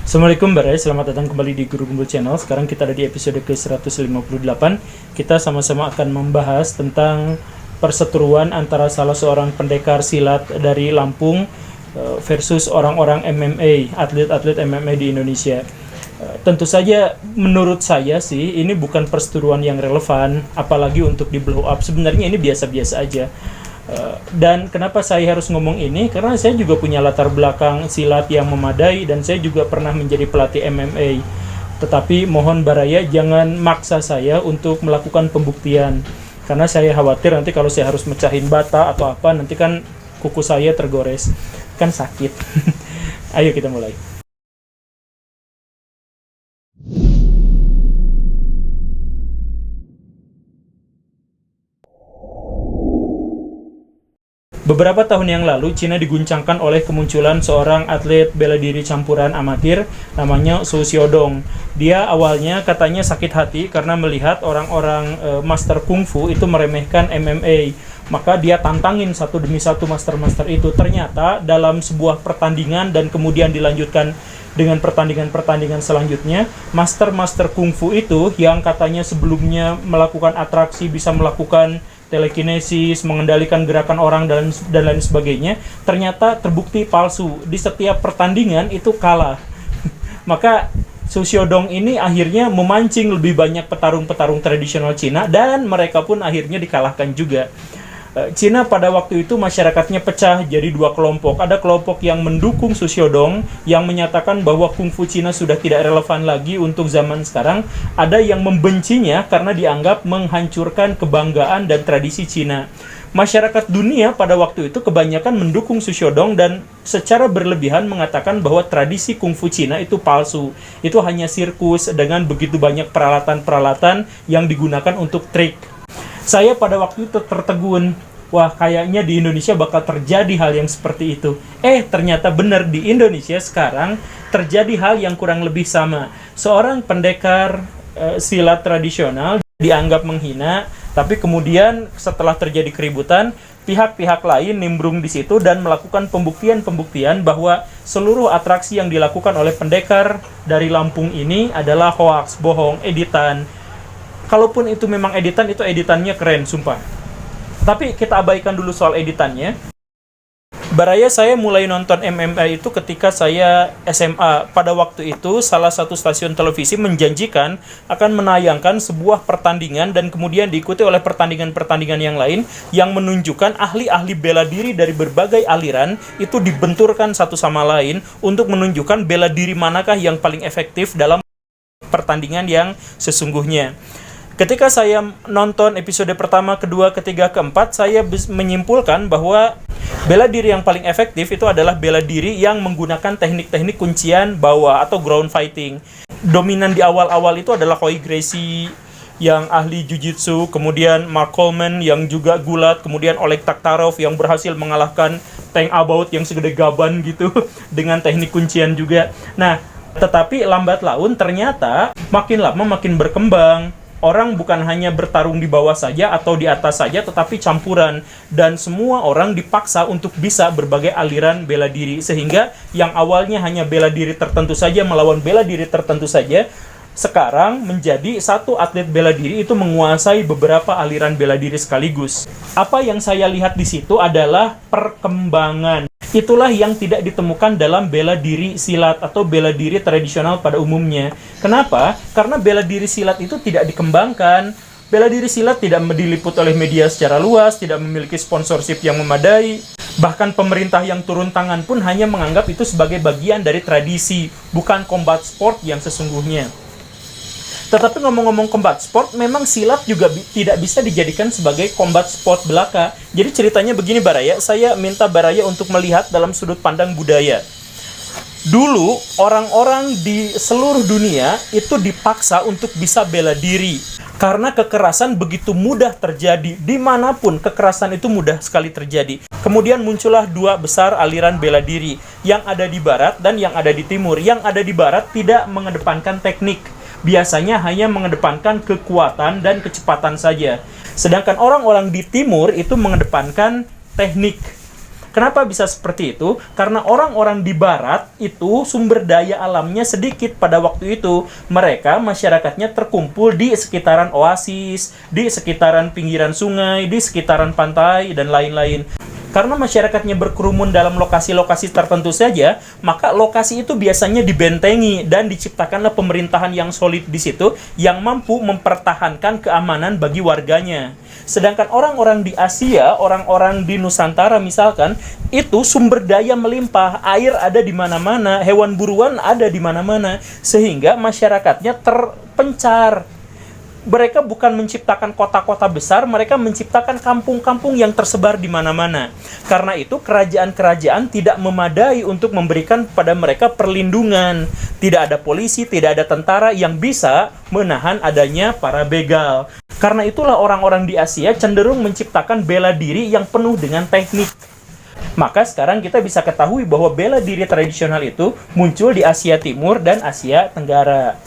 Assalamualaikum Barai, selamat datang kembali di Guru Gembul Channel. Sekarang kita ada di episode ke-158. Kita sama-sama akan membahas tentang perseteruan antara salah seorang pendekar silat dari Lampung versus orang-orang MMA, atlet-atlet MMA di Indonesia. Tentu saja menurut saya sih ini bukan perseteruan yang relevan, apalagi untuk di blow up. Sebenarnya ini biasa-biasa aja. Dan kenapa saya harus ngomong ini? Karena saya juga punya latar belakang silat yang memadai dan saya juga pernah menjadi pelatih MMA. Tetapi mohon Baraya jangan maksa saya untuk melakukan pembuktian, karena saya khawatir nanti kalau saya harus mecahin bata atau apa, nanti kan kuku saya tergores, kan sakit. Ayo kita mulai. Beberapa tahun yang lalu, Cina diguncangkan oleh kemunculan seorang atlet bela diri campuran amatir namanya Su Xiaodong. Dia awalnya katanya sakit hati karena melihat orang-orang master kungfu itu meremehkan MMA. Maka dia tantangin satu demi satu master-master itu. Ternyata dalam sebuah pertandingan dan kemudian dilanjutkan dengan pertandingan-pertandingan selanjutnya, master-master kungfu itu yang katanya sebelumnya melakukan atraksi, bisa melakukan telekinesis, mengendalikan gerakan orang dan lain sebagainya, ternyata terbukti palsu. Di setiap pertandingan itu kalah. Maka Su Xiaodong ini akhirnya memancing lebih banyak petarung-petarung tradisional Cina dan mereka pun akhirnya dikalahkan juga. Cina pada waktu itu masyarakatnya pecah jadi dua kelompok. Ada kelompok yang mendukung Su Xiaodong, yang menyatakan bahwa kungfu Cina sudah tidak relevan lagi untuk zaman sekarang. Ada yang membencinya karena dianggap menghancurkan kebanggaan dan tradisi Cina. Masyarakat dunia pada waktu itu kebanyakan mendukung Su Xiaodong dan secara berlebihan mengatakan bahwa tradisi kungfu Cina itu palsu. Itu hanya sirkus dengan begitu banyak peralatan-peralatan yang digunakan untuk trik. Saya pada waktu itu tertegun, wah kayaknya di Indonesia bakal terjadi hal yang seperti itu. Ternyata benar, di Indonesia sekarang terjadi hal yang kurang lebih sama. Seorang pendekar silat tradisional dianggap menghina, tapi kemudian setelah terjadi keributan, pihak-pihak lain nimbrung di situ dan melakukan pembuktian-pembuktian bahwa seluruh atraksi yang dilakukan oleh pendekar dari Lampung ini adalah hoax, bohong, editan. Kalaupun itu memang editan, itu editannya keren, sumpah. Tapi kita abaikan dulu soal editannya. Baraya, saya mulai nonton MMA itu ketika saya SMA. Pada waktu itu, salah satu stasiun televisi menjanjikan akan menayangkan sebuah pertandingan dan kemudian diikuti oleh pertandingan-pertandingan yang lain yang menunjukkan ahli-ahli bela diri dari berbagai aliran itu dibenturkan satu sama lain untuk menunjukkan bela diri manakah yang paling efektif dalam pertandingan yang sesungguhnya. Ketika saya nonton episode pertama, kedua, ketiga, keempat, saya menyimpulkan bahwa bela diri yang paling efektif itu adalah bela diri yang menggunakan teknik-teknik kuncian bawah atau ground fighting. Dominan di awal-awal itu adalah Roy Gracie yang ahli jiu-jitsu, kemudian Mark Coleman yang juga gulat, kemudian Oleg Taktarov yang berhasil mengalahkan Tank About yang segede gaban gitu dengan teknik kuncian juga. Nah, tetapi lambat laun ternyata makin lama makin berkembang. Orang bukan hanya bertarung di bawah saja atau di atas saja, tetapi campuran. Dan semua orang dipaksa untuk bisa berbagai aliran bela diri. Sehingga yang awalnya hanya bela diri tertentu saja melawan bela diri tertentu saja, sekarang menjadi satu atlet bela diri itu menguasai beberapa aliran bela diri sekaligus. Apa yang saya lihat di situ adalah perkembangan. Itulah yang tidak ditemukan dalam bela diri silat atau bela diri tradisional pada umumnya. Kenapa? Karena bela diri silat itu tidak dikembangkan. Bela diri silat tidak diliput oleh media secara luas, tidak memiliki sponsorship yang memadai. Bahkan pemerintah yang turun tangan pun hanya menganggap itu sebagai bagian dari tradisi, bukan combat sport yang sesungguhnya. Tetapi ngomong-ngomong combat sport, memang silat juga tidak bisa dijadikan sebagai combat sport belaka. Jadi ceritanya begini Baraya, saya minta Baraya untuk melihat dalam sudut pandang budaya. Dulu, orang-orang di seluruh dunia itu dipaksa untuk bisa bela diri. Karena kekerasan begitu mudah terjadi, dimanapun kekerasan itu mudah sekali terjadi. Kemudian muncullah dua besar aliran bela diri, yang ada di barat dan yang ada di timur. Yang ada di barat tidak mengedepankan teknik, biasanya hanya mengedepankan kekuatan dan kecepatan saja. Sedangkan orang-orang di timur itu mengedepankan teknik. Kenapa bisa seperti itu? Karena orang-orang di barat itu sumber daya alamnya sedikit pada waktu itu. Mereka, masyarakatnya terkumpul di sekitaran oasis, di sekitaran pinggiran sungai, di sekitaran pantai, dan lain-lain. Karena masyarakatnya berkerumun dalam lokasi-lokasi tertentu saja, maka lokasi itu biasanya dibentengi dan diciptakanlah pemerintahan yang solid di situ yang mampu mempertahankan keamanan bagi warganya. Sedangkan orang-orang di Asia, orang-orang di Nusantara misalkan, itu sumber daya melimpah, air ada di mana-mana, hewan buruan ada di mana-mana, sehingga masyarakatnya terpencar. Mereka bukan menciptakan kota-kota besar, mereka menciptakan kampung-kampung yang tersebar di mana-mana. Karena itu, kerajaan-kerajaan tidak memadai untuk memberikan pada mereka perlindungan. Tidak ada polisi, tidak ada tentara yang bisa menahan adanya para begal. Karena itulah orang-orang di Asia cenderung menciptakan bela diri yang penuh dengan teknik. Maka sekarang kita bisa ketahui bahwa bela diri tradisional itu muncul di Asia Timur dan Asia Tenggara.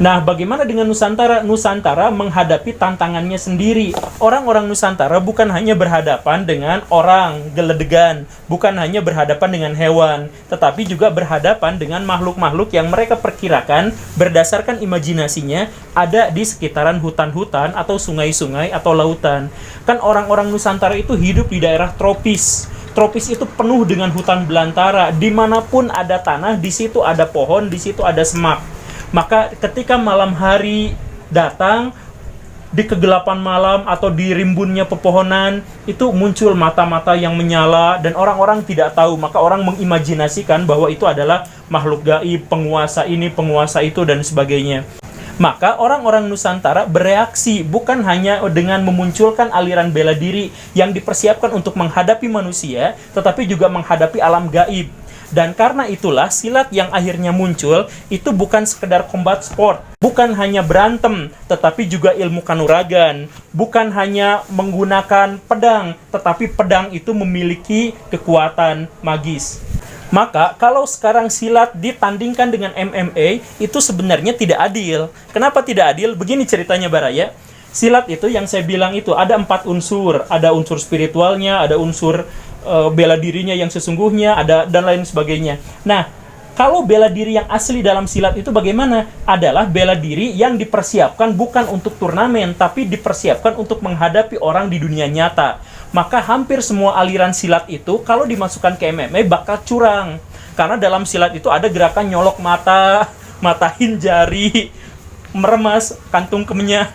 Nah, bagaimana dengan Nusantara? Nusantara menghadapi tantangannya sendiri. Orang-orang Nusantara bukan hanya berhadapan dengan orang geledegan, bukan hanya berhadapan dengan hewan, tetapi juga berhadapan dengan makhluk-makhluk yang mereka perkirakan berdasarkan imajinasinya ada di sekitaran hutan-hutan atau sungai-sungai atau lautan. Kan orang-orang Nusantara itu hidup di daerah tropis. Tropis itu penuh dengan hutan belantara. Dimanapun ada tanah, di situ ada pohon, di situ ada semak. Maka ketika malam hari datang, di kegelapan malam atau di rimbunnya pepohonan, itu muncul mata-mata yang menyala dan orang-orang tidak tahu. Maka orang mengimajinasikan bahwa itu adalah makhluk gaib, penguasa ini, penguasa itu, dan sebagainya. Maka orang-orang Nusantara bereaksi bukan hanya dengan memunculkan aliran bela diri yang dipersiapkan untuk menghadapi manusia, tetapi juga menghadapi alam gaib. Dan karena itulah silat yang akhirnya muncul itu bukan sekedar combat sport, bukan hanya berantem, tetapi juga ilmu kanuragan, bukan hanya menggunakan pedang, tetapi pedang itu memiliki kekuatan magis. Maka kalau sekarang silat ditandingkan dengan MMA itu sebenarnya tidak adil. Kenapa tidak adil? Begini ceritanya Baraya. Silat itu yang saya bilang itu ada 4 unsur, ada unsur spiritualnya, ada unsur bela dirinya yang sesungguhnya, ada dan lain sebagainya. Nah, kalau bela diri yang asli dalam silat itu bagaimana? Adalah bela diri yang dipersiapkan bukan untuk turnamen, tapi dipersiapkan untuk menghadapi orang di dunia nyata. Maka hampir semua aliran silat itu kalau dimasukkan ke MMA bakal curang. Karena dalam silat itu ada gerakan nyolok mata, matahin jari, meremas kantung kemenyan,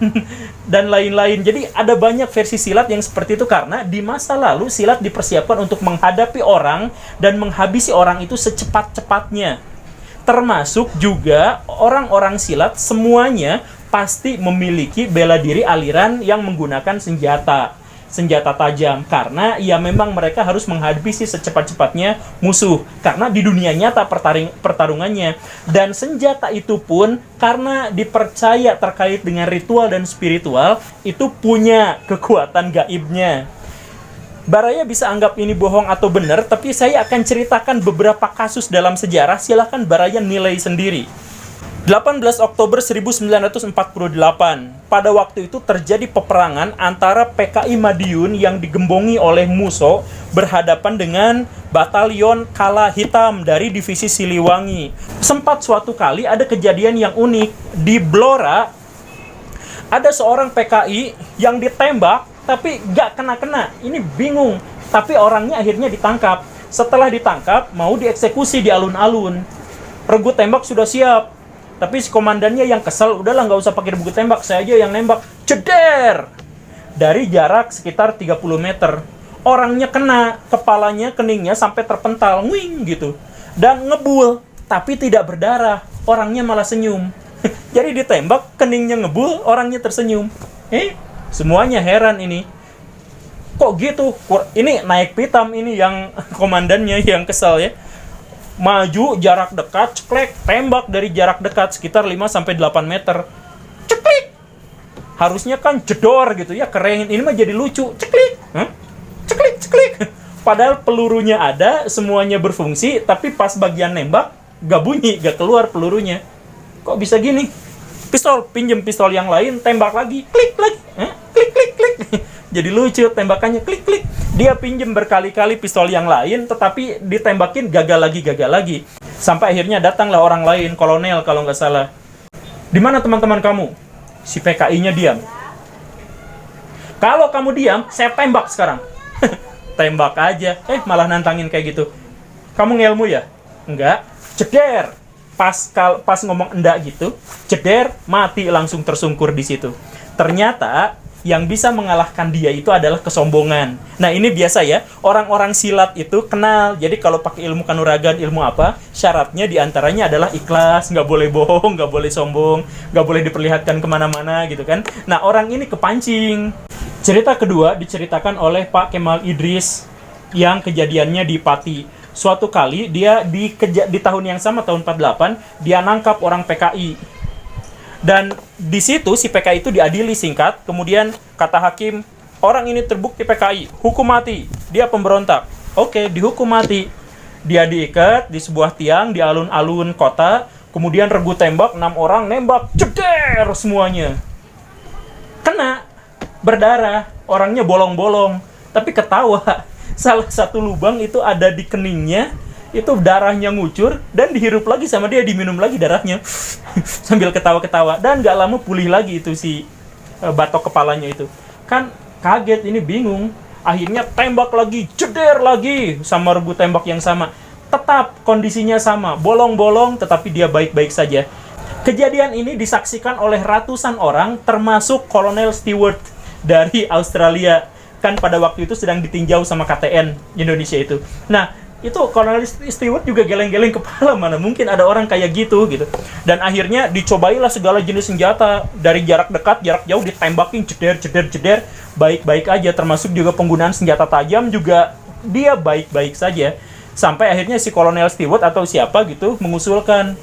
dan lain-lain. Jadi ada banyak versi silat yang seperti itu karena di masa lalu silat dipersiapkan untuk menghadapi orang dan menghabisi orang itu secepat-cepatnya. Termasuk juga orang-orang silat semuanya pasti memiliki bela diri aliran yang menggunakan senjata tajam, karena ya memang mereka harus menghabisi secepat-cepatnya musuh karena di dunia nyata pertarungannya. Dan senjata itu pun karena dipercaya terkait dengan ritual dan spiritual itu punya kekuatan gaibnya. Baraya bisa anggap ini bohong atau benar, tapi saya akan ceritakan beberapa kasus dalam sejarah, silahkan Baraya nilai sendiri. 18 Oktober 1948, pada waktu itu terjadi peperangan antara PKI Madiun yang digembongi oleh Musso berhadapan dengan batalion Kala Hitam dari divisi Siliwangi. Sempat suatu kali ada kejadian yang unik. Di Blora, ada seorang PKI yang ditembak, tapi gak kena-kena. Ini bingung, tapi orangnya akhirnya ditangkap. Setelah ditangkap, mau dieksekusi di alun-alun. Regu tembak sudah siap. Tapi si komandannya yang kesel, udahlah nggak usah pakai regu tembak, saya aja yang nembak. Ceder! Dari jarak sekitar 30 meter. Orangnya kena, kepalanya, keningnya sampai terpental, nguing gitu. Dan ngebul, tapi tidak berdarah. Orangnya malah senyum. Jadi ditembak, keningnya ngebul, orangnya tersenyum. Semuanya heran ini. Kok gitu? Ini naik pitam ini yang komandannya yang kesal ya. Maju jarak dekat, ceklek, tembak dari jarak dekat sekitar 5-8 meter. Ceklik. Harusnya kan jedor gitu ya, keren. Ini mah jadi lucu. Ceklik. Ceklik, ceklik. Padahal pelurunya ada, semuanya berfungsi, tapi pas bagian nembak gak bunyi, gak keluar pelurunya. Kok bisa gini? Pistol, pinjem pistol yang lain, tembak lagi, klik lagi. Klik, klik, klik. Jadi lucu, tembakannya klik-klik. Dia pinjem berkali-kali pistol yang lain, tetapi ditembakin gagal lagi. Sampai akhirnya datanglah orang lain, kolonel kalau nggak salah. Di mana teman-teman kamu? Si PKI-nya diam. Kalau kamu diam, saya tembak sekarang. Tembak aja. Malah nantangin kayak gitu. Kamu ngelmu ya? Enggak. Ceder. Pas ngomong enggak gitu, ceder, mati langsung tersungkur di situ. Ternyata yang bisa mengalahkan dia itu adalah kesombongan. Nah, ini biasa ya, orang-orang silat itu kenal. Jadi kalau pakai ilmu kanuragan, ilmu apa, syaratnya diantaranya adalah ikhlas, nggak boleh bohong, nggak boleh sombong, nggak boleh diperlihatkan kemana-mana gitu kan. Nah, orang ini kepancing. Cerita kedua diceritakan oleh Pak Kemal Idris yang kejadiannya di Pati. Suatu kali dia di tahun yang sama, tahun 48, dia nangkap orang PKI. Dan di situ si PKI itu diadili singkat. Kemudian kata hakim, orang ini terbukti PKI, hukum mati. Dia pemberontak. Oke, dihukum mati. Dia diikat di sebuah tiang di alun-alun kota. Kemudian regu tembak, 6 orang nembak, ceder semuanya. Kena, berdarah, orangnya bolong-bolong, tapi ketawa. Salah satu lubang itu ada di keningnya, itu darahnya ngucur, dan dihirup lagi sama dia, diminum lagi darahnya. Sambil ketawa-ketawa, dan gak lama pulih lagi itu si batok kepalanya itu. Kan kaget, ini bingung. Akhirnya tembak lagi, ceder lagi, sama regu tembak yang sama. Tetap kondisinya sama, bolong-bolong, tetapi dia baik-baik saja. Kejadian ini disaksikan oleh ratusan orang, termasuk Kolonel Stewart dari Australia. Kan pada waktu itu sedang ditinjau sama KTN Indonesia itu. Nah, itu Kolonel Stewart juga geleng-geleng kepala, mana mungkin ada orang kayak gitu. Dan akhirnya dicobailah segala jenis senjata, dari jarak dekat, jarak jauh, ditembakin, ceder, baik-baik aja. Termasuk juga penggunaan senjata tajam juga dia baik-baik saja. Sampai akhirnya si Kolonel Stewart atau siapa gitu mengusulkan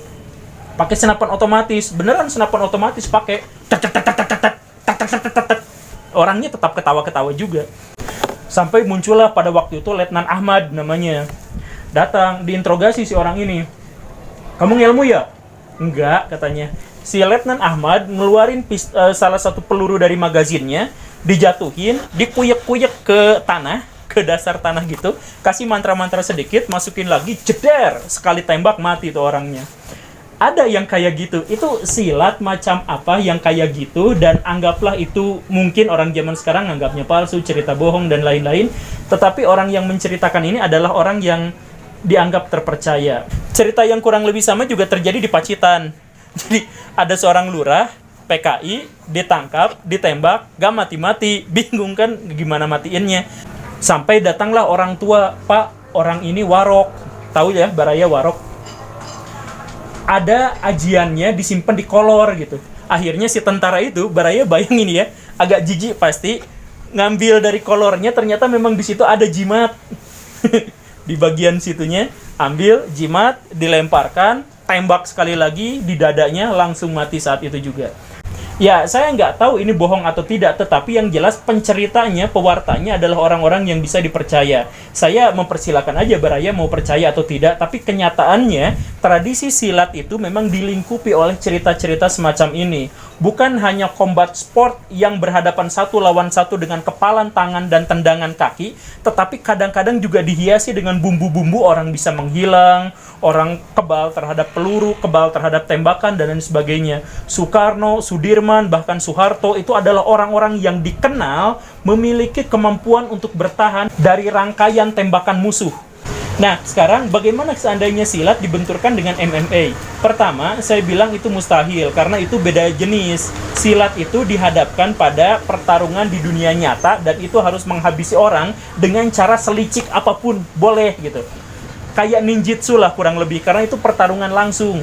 pakai senapan otomatis. Beneran senapan otomatis pakai. Orangnya tetap ketawa-ketawa juga. Sampai muncullah pada waktu itu Letnan Ahmad namanya. Datang, diinterogasi si orang ini. Kamu ngelmu ya? Enggak, katanya. Si Letnan Ahmad ngeluarin salah satu peluru dari magazinnya, dijatuhin, dikuyek-kuyek ke tanah, ke dasar tanah gitu, kasih mantra-mantra sedikit, masukin lagi, jeder, sekali tembak mati tuh orangnya. Ada yang kayak gitu, itu silat macam apa yang kayak gitu, dan anggaplah itu mungkin orang zaman sekarang anggapnya palsu, cerita bohong, dan lain-lain. Tetapi orang yang menceritakan ini adalah orang yang dianggap terpercaya. Cerita yang kurang lebih sama juga terjadi di Pacitan. Jadi ada seorang lurah, PKI, ditangkap, ditembak, gak mati-mati, bingung kan gimana matiinnya. Sampai datanglah orang tua, Pak, orang ini warok. Tahu ya, baraya warok? Ada ajiannya disimpan di kolor gitu. Akhirnya si tentara itu, baraya bayangin ya, agak jijik pasti, ngambil dari kolornya, ternyata memang di situ ada jimat. Di bagian situnya, ambil jimat, dilemparkan, tembak sekali lagi di dadanya, langsung mati saat itu juga. Ya, saya nggak tahu ini bohong atau tidak, tetapi yang jelas penceritanya, pewartanya adalah orang-orang yang bisa dipercaya. Saya mempersilakan aja baraya mau percaya atau tidak, tapi kenyataannya tradisi silat itu memang dilingkupi oleh cerita-cerita semacam ini. Bukan hanya combat sport yang berhadapan satu lawan satu dengan kepalan tangan dan tendangan kaki, tetapi kadang-kadang juga dihiasi dengan bumbu-bumbu orang bisa menghilang, orang kebal terhadap peluru, kebal terhadap tembakan, dan lain sebagainya. Soekarno, Sudirman, bahkan Soeharto itu adalah orang-orang yang dikenal memiliki kemampuan untuk bertahan dari rangkaian tembakan musuh. Nah, sekarang bagaimana seandainya silat dibenturkan dengan MMA? Pertama, saya bilang itu mustahil karena itu beda jenis. Silat itu dihadapkan pada pertarungan di dunia nyata dan itu harus menghabisi orang dengan cara selicik apapun, boleh gitu. Kayak ninjitsu lah kurang lebih, karena itu pertarungan langsung.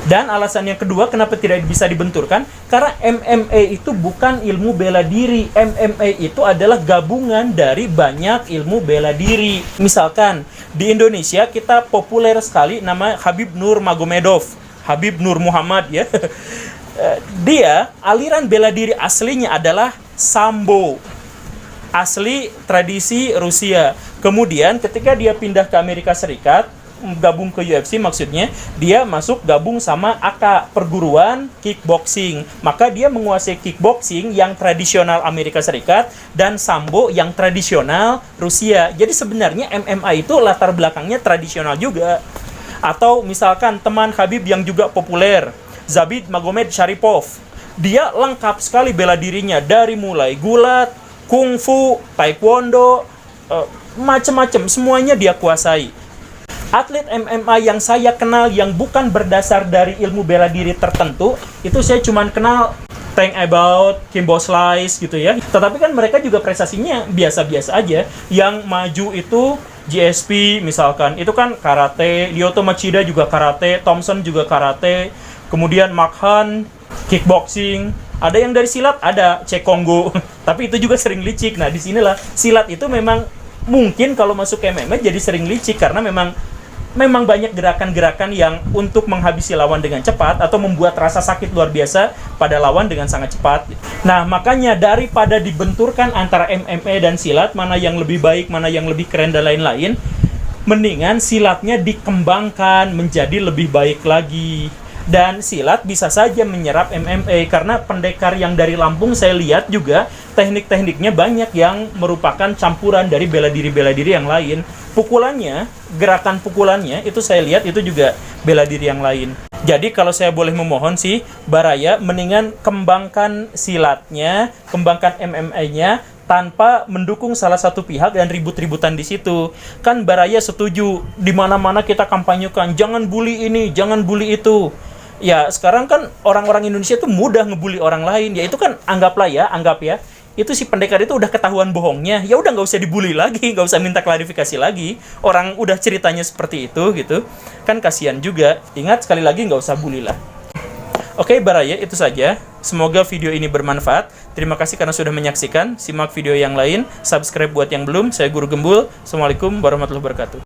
Dan alasan yang kedua kenapa tidak bisa dibenturkan, karena MMA itu bukan ilmu bela diri. MMA itu adalah gabungan dari banyak ilmu bela diri. Misalkan di Indonesia kita populer sekali nama Habib Nurmagomedov, Habib Nur Muhammad ya. Dia aliran bela diri aslinya adalah Sambo, asli tradisi Rusia. Kemudian ketika dia pindah ke Amerika Serikat, gabung ke UFC maksudnya dia masuk gabung sama AK, perguruan kickboxing. Maka dia menguasai kickboxing yang tradisional Amerika Serikat dan sambo yang tradisional Rusia. Jadi sebenarnya MMA itu latar belakangnya tradisional juga. Atau misalkan teman Khabib yang juga populer, Zabit Magomedsharipov. Dia lengkap sekali bela dirinya dari mulai gulat, kungfu, taekwondo, macam-macam, semuanya dia kuasai. Atlet MMA yang saya kenal yang bukan berdasar dari ilmu bela diri tertentu, itu saya cuma kenal Tank About, Kimbo Slice gitu ya. Tetapi kan mereka juga prestasinya biasa-biasa aja. Yang maju itu GSP misalkan, itu kan karate, Lyoto Machida juga karate, Thompson juga karate, kemudian Mark Hunt, kickboxing, ada yang dari silat, ada Cek Kongo. Tapi itu juga sering licik. Nah, disinilah silat itu memang mungkin kalau masuk ke MMA jadi sering licik karena memang banyak gerakan-gerakan yang untuk menghabisi lawan dengan cepat atau membuat rasa sakit luar biasa pada lawan dengan sangat cepat. Nah, makanya daripada dibenturkan antara MMA dan silat, mana yang lebih baik, mana yang lebih keren dan lain-lain, mendingan silatnya dikembangkan menjadi lebih baik lagi. Dan silat bisa saja menyerap MMA karena pendekar yang dari Lampung saya lihat juga teknik-tekniknya banyak yang merupakan campuran dari bela diri yang lain. Pukulannya, gerakan pukulannya itu saya lihat itu juga bela diri yang lain. Jadi kalau saya boleh memohon sih, Baraya mendingan kembangkan silatnya, kembangkan MMA-nya tanpa mendukung salah satu pihak dan ribut-ributan di situ. Kan Baraya setuju di mana-mana kita kampanyekan jangan bully ini, jangan bully itu. Ya, sekarang kan orang-orang Indonesia tuh mudah ngebully orang lain. Ya itu kan anggap ya, itu si pendekar itu udah ketahuan bohongnya. Ya udah nggak usah dibully lagi, nggak usah minta klarifikasi lagi. Orang udah ceritanya seperti itu gitu. Kan kasihan juga. Ingat sekali lagi nggak usah bully lah. Oke, Baraya, itu saja. Semoga video ini bermanfaat. Terima kasih karena sudah menyaksikan. Simak video yang lain. Subscribe buat yang belum. Saya Guru Gembul. Assalamualaikum warahmatullahi wabarakatuh.